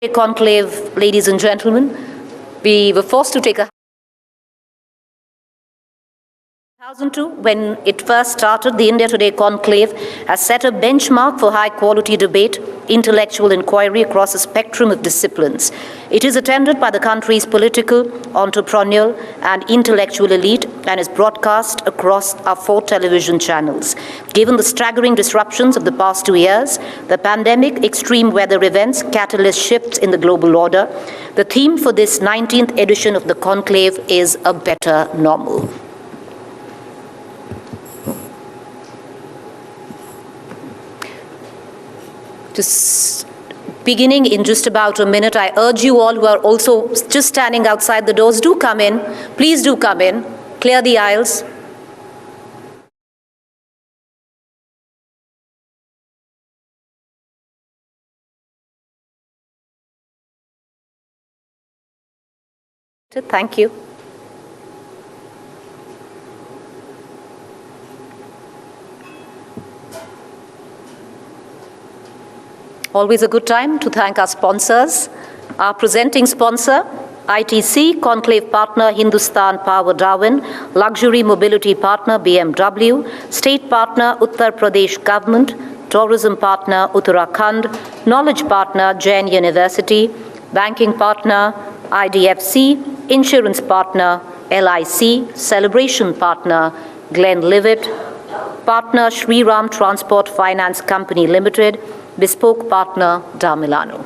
Conclave, ladies and gentlemen, we were forced to take a 2002, when it first started, the India Today Conclave has set a benchmark for high-quality debate, intellectual inquiry across a spectrum of disciplines. It is attended by the country's political, entrepreneurial, and intellectual elite and is broadcast across our 4 television channels. Given the staggering disruptions of the past 2 years, the pandemic, extreme weather events, catalyst shifts in the global order, the theme for this 19th edition of the Conclave is A Better Normal. Beginning in just about a minute, I urge you all who are also just standing outside the doors, do come in. Please do come in. Clear the aisles. Thank you. Always a good time to thank our sponsors. Our presenting sponsor, ITC, Conclave Partner Hindustan Power Darwin, Luxury Mobility Partner BMW, State Partner Uttar Pradesh Government, Tourism Partner Uttarakhand, Knowledge Partner Jain University, Banking Partner IDFC, Insurance Partner LIC, Celebration Partner Glenlivet, Partner Shri Ram Transport Finance Company Limited, Bespoke Partner Da Milano.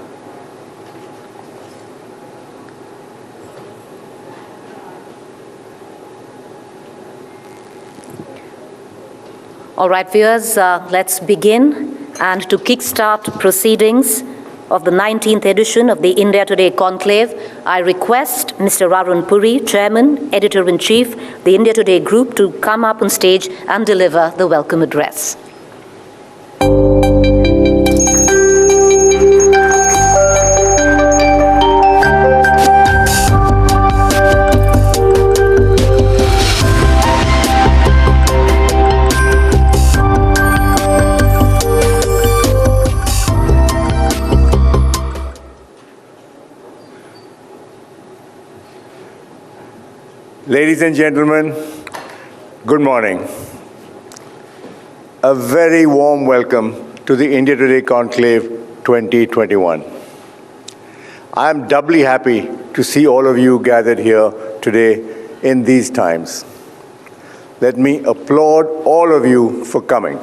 All right, viewers, let's begin. And to kickstart proceedings of the 19th edition of the India Today Conclave, I request Mr. Aroon Purie, Chairman, Editor-in-Chief, the India Today Group, to come up on stage and deliver the welcome address. Ladies and gentlemen, good morning. A very warm welcome to the India Today Conclave 2021. I am doubly happy to see all of you gathered here today in these times. Let me applaud all of you for coming.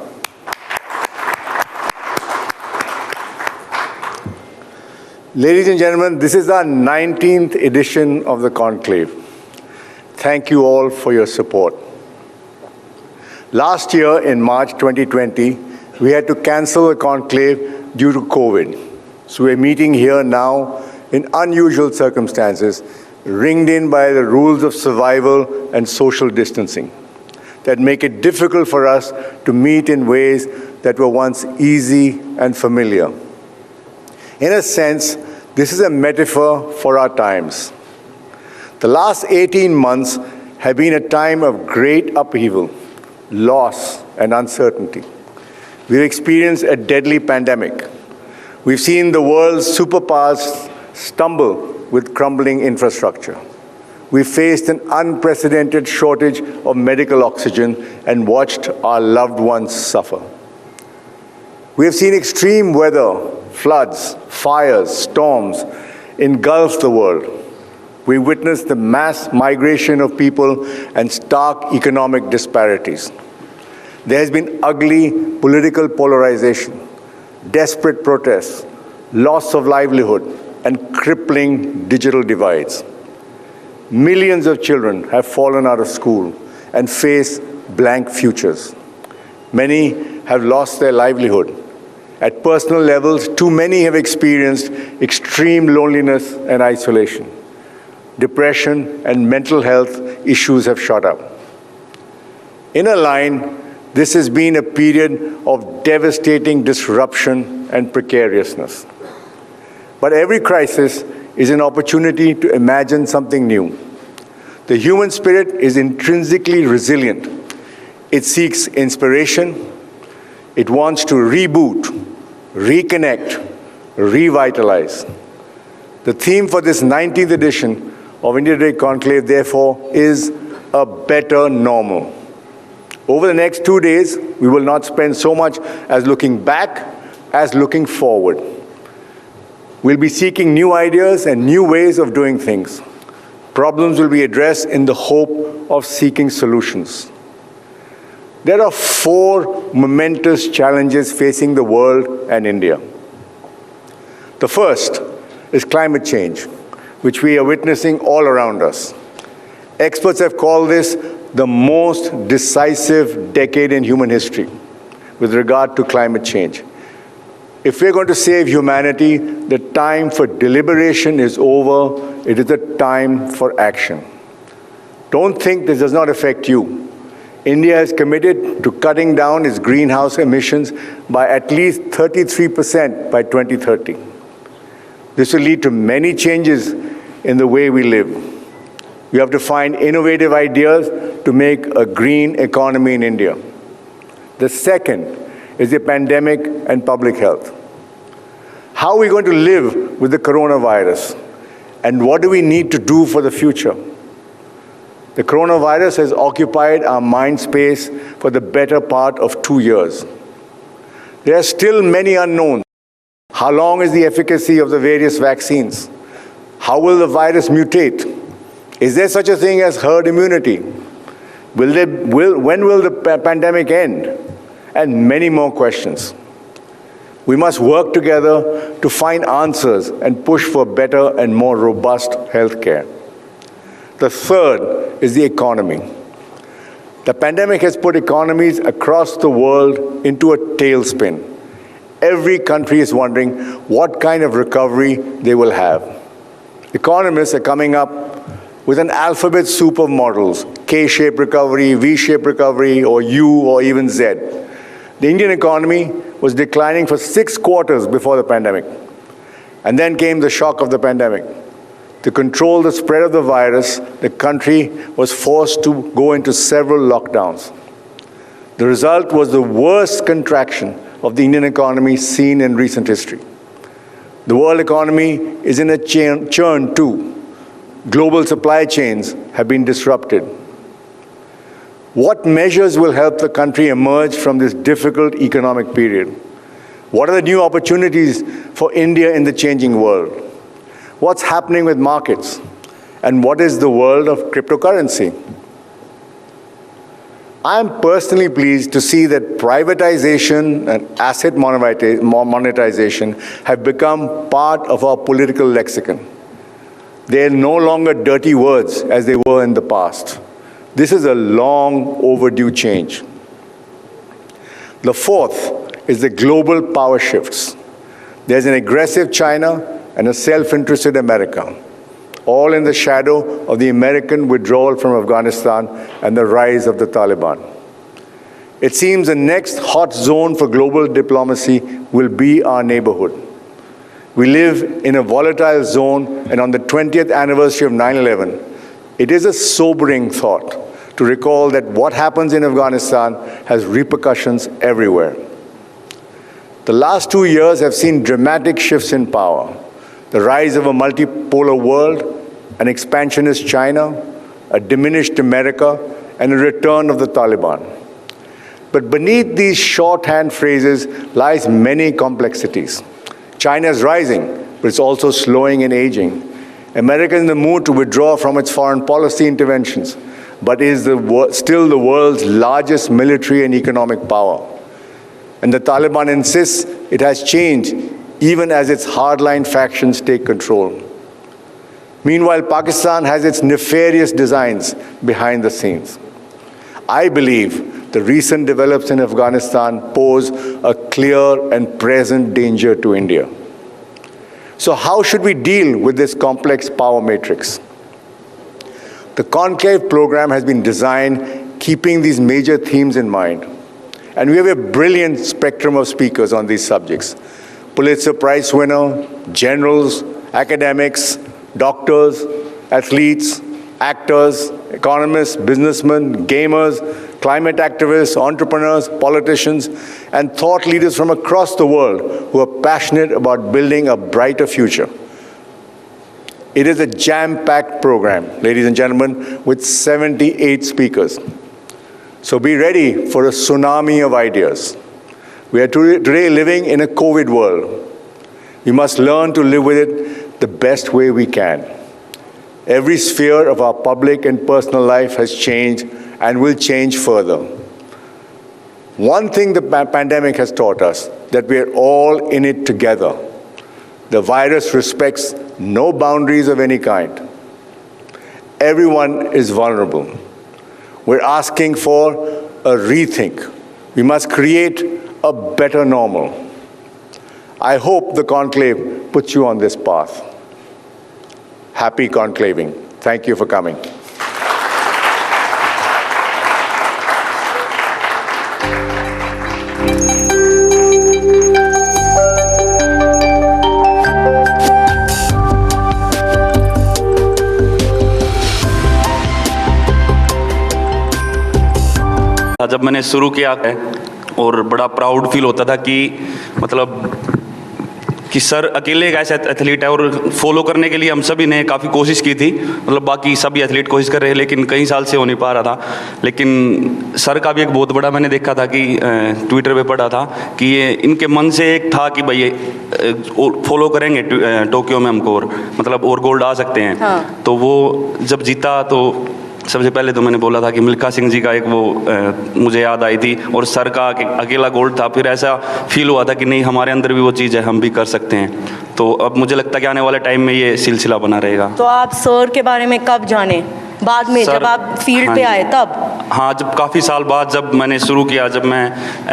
Ladies and gentlemen, this is our 19th edition of the Conclave. Thank you all for your support. Last year, in March 2020, we had to cancel the conclave due to COVID. So we're meeting here now in unusual circumstances, ringed in by the rules of survival and social distancing that make it difficult for us to meet in ways that were once easy and familiar. In a sense, this is a metaphor for our times. The last 18 months have been a time of great upheaval, loss, and uncertainty. We've experienced a deadly pandemic. We've seen the world's superpowers stumble with crumbling infrastructure. We've faced an unprecedented shortage of medical oxygen and watched our loved ones suffer. We have seen extreme weather, floods, fires, storms engulf the world. We witnessed the mass migration of people and stark economic disparities. There has been ugly political polarization, desperate protests, loss of livelihood, and crippling digital divides. Millions of children have fallen out of school and face blank futures. Many have lost their livelihood. At personal levels, too many have experienced extreme loneliness and isolation. Depression and mental health issues have shot up. In a line, this has been a period of devastating disruption and precariousness. But every crisis is an opportunity to imagine something new. The human spirit is intrinsically resilient. It seeks inspiration. It wants to reboot, reconnect, revitalize. The theme for this 19th edition of India Today Conclave, therefore, is a better normal. Over the next 2 days, we will not spend so much as looking back as looking forward. We'll be seeking new ideas and new ways of doing things. Problems will be addressed in the hope of seeking solutions. There are 4 momentous challenges facing the world and India. The first is climate change, which we are witnessing all around us. Experts have called this the most decisive decade in human history with regard to climate change. If we're going to save humanity, the time for deliberation is over. It is the time for action. Don't think this does not affect you. India is committed to cutting down its greenhouse emissions by at least 33% by 2030. This will lead to many changes in the way we live. We have to find innovative ideas to make a green economy in India. The second is the pandemic and public health. How are we going to live with the coronavirus? And what do we need to do for the future? The coronavirus has occupied our mind space for the better part of 2 years. There are still many unknowns. How long is the efficacy of the various vaccines? How will the virus mutate? Is there such a thing as herd immunity? When will the pandemic end? And many more questions. We must work together to find answers and push for better and more robust healthcare. The third is the economy. The pandemic has put economies across the world into a tailspin. Every country is wondering what kind of recovery they will have. Economists are coming up with an alphabet soup of models: K-shaped recovery, V-shaped recovery, or U, or even Z. The Indian economy was declining for 6 quarters before the pandemic. And then came the shock of the pandemic. To control the spread of the virus, the country was forced to go into several lockdowns. The result was the worst contraction of the Indian economy seen in recent history. The world economy is in a churn too. Global supply chains have been disrupted. What measures will help the country emerge from this difficult economic period? What are the new opportunities for India in the changing world? What's happening with markets? And what is the world of cryptocurrency? I am personally pleased to see that privatization and asset monetization have become part of our political lexicon. They are no longer dirty words as they were in the past. This is a long overdue change. The fourth is the global power shifts. There's an aggressive China and a self-interested America, all in the shadow of the American withdrawal from Afghanistan and the rise of the Taliban. It seems the next hot zone for global diplomacy will be our neighborhood. We live in a volatile zone, and on the 20th anniversary of 9/11, it is a sobering thought to recall that what happens in Afghanistan has repercussions everywhere. The last 2 years have seen dramatic shifts in power: the rise of a multipolar world, an expansionist China, a diminished America, and a return of the Taliban. But beneath these shorthand phrases lies many complexities. China is rising, but it's also slowing and aging. America is in the mood to withdraw from its foreign policy interventions, but is still the world's largest military and economic power. And the Taliban insists it has changed, even as its hardline factions take control. Meanwhile, Pakistan has its nefarious designs behind the scenes. I believe the recent developments in Afghanistan pose a clear and present danger to India. So how should we deal with this complex power matrix? The Conclave program has been designed keeping these major themes in mind. And we have a brilliant spectrum of speakers on these subjects: Pulitzer Prize winner, generals, academics, doctors, athletes, actors, economists, businessmen, gamers, climate activists, entrepreneurs, politicians, and thought leaders from across the world who are passionate about building a brighter future. It is a jam-packed program, ladies and gentlemen, with 78 speakers. So be ready for a tsunami of ideas. We are today living in a COVID world. We must learn to live with it the best way we can. Every sphere of our public and personal life has changed and will change further. One thing the pandemic has taught us, that we are all in it together. The virus respects no boundaries of any kind. Everyone is vulnerable. We're asking for a rethink. We must create a better normal. I hope the conclave puts you on this path. Happy conclaving. Thank you for coming. जब मैंने शुरू किया और बड़ा proud feel होता था कि मतलब कि सर अकेले एक ऐसा एथलीट है और फॉलो करने के लिए हम सभी ने काफ़ी कोशिश की थी, मतलब बाकी सभी एथलीट कोशिश कर रहे हैं लेकिन कई साल से हो नहीं पा रहा था। लेकिन सर का भी एक बहुत बड़ा मैंने देखा था कि ट्विटर पे पढ़ा था कि ये इनके मन से एक था कि भाई ये फॉलो करेंगे टोक्यो में हमको और मतलब और गोल्ड आ सकते हैं। हाँ। तो वो जब जीता तो सबसे पहले तो मैंने बोला था कि मिल्खा सिंह जी का एक वो मुझे याद आई थी और सर का अकेला गोल्ड था। फिर ऐसा फील हुआ था कि नहीं हमारे अंदर भी वो चीज़ है, हम भी कर सकते हैं। तो अब मुझे लगता है कि आने वाले टाइम में ये सिलसिला बना रहेगा। तो आप सर के बारे में कब जाने? बाद में जब आप फील्ड पे आए तब? हाँ, जब काफ़ी साल बाद जब मैंने शुरू किया, जब मैं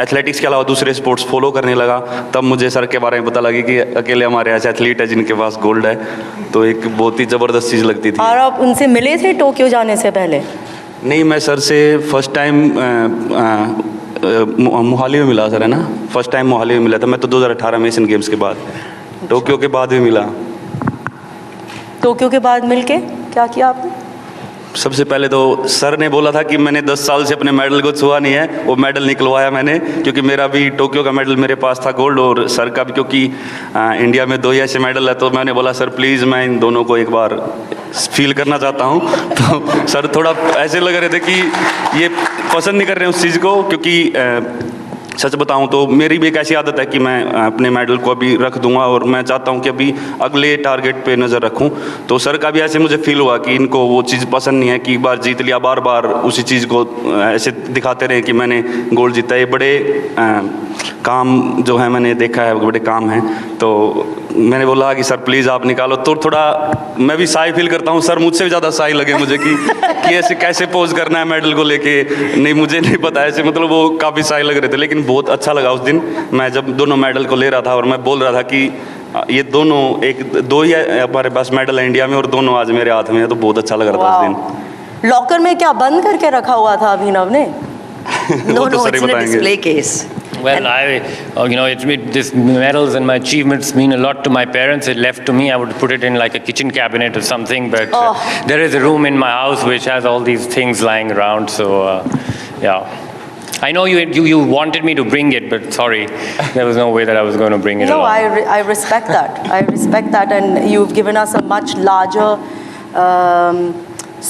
एथलेटिक्स के अलावा दूसरे स्पोर्ट्स फॉलो करने लगा, तब मुझे सर के बारे में पता लगा कि अकेले हमारे ऐसे एथलीट है जिनके पास गोल्ड है। तो एक बहुत ही ज़बरदस्त चीज़ लगती थी। और आप उनसे मिले थे टोक्यो जाने से पहले? नहीं, मैं सर से फर्स्ट टाइम मोहाली में मिला सर, है ना? फर्स्ट टाइम मोहाली में मिला था मैं तो 2018 में एशियन गेम्स के बाद। टोक्यो के बाद भी मिला। टोक्यो के बाद मिलके क्या किया आपने? सबसे पहले तो सर ने बोला था कि मैंने 10 साल से अपने मेडल को छुआ नहीं है, वो मेडल निकलवाया मैंने, क्योंकि मेरा भी टोक्यो का मेडल मेरे पास था गोल्ड और सर का भी, क्योंकि इंडिया में 2 ही ऐसे मेडल है। तो मैंने बोला सर प्लीज़ मैं इन दोनों को एक बार फील करना चाहता हूँ। तो सर थोड़ा ऐसे लग रहे थे कि ये पसंद नहीं कर रहे हैं उस चीज़ को, क्योंकि सच बताऊं तो मेरी भी एक ऐसी आदत है कि मैं अपने मेडल को अभी रख दूंगा और मैं चाहता हूं कि अभी अगले टारगेट पे नज़र रखूं। तो सर का भी ऐसे मुझे फील हुआ कि इनको वो चीज़ पसंद नहीं है कि एक बार जीत लिया बार बार उसी चीज़ को ऐसे दिखाते रहे कि मैंने गोल्ड जीता। ये बड़े काम जो है मैंने देखा है, बड़े काम हैं। तो मैंने बोला कि सर प्लीज़ आप निकालो। तो थोड़ा मैं भी शाई फील करता हूँ, सर मुझसे भी ज़्यादा शाई लगे मुझे कि ऐसे कैसे पोज करना है मेडल को लेके, नहीं मुझे नहीं पता ऐसे, मतलब वो काफ़ी शाई लग रहे थे। लेकिन बहुत अच्छा लगा उस दिन मैं जब दोनों मेडल को ले रहा था और मैं बोल रहा था कि ये दोनों दो ही हमारे पास मेडल है इंडिया में और दोनों आज मेरे हाथ में है। तो बहुत अच्छा लग रहा था उस दिन। लॉकर में क्या बंद करके रखा हुआ था अभिनव ने? No, it's in a display case. Well, this medals and my achievements mean a lot to my parents. It left to me, I would put it in like a kitchen cabinet or something. But there is a room in my house which has all these things lying around. So, yeah. I know you wanted me to bring it, but sorry, there was no way that I was going to bring it along. No, I respect that. I respect that, and you've given us a much larger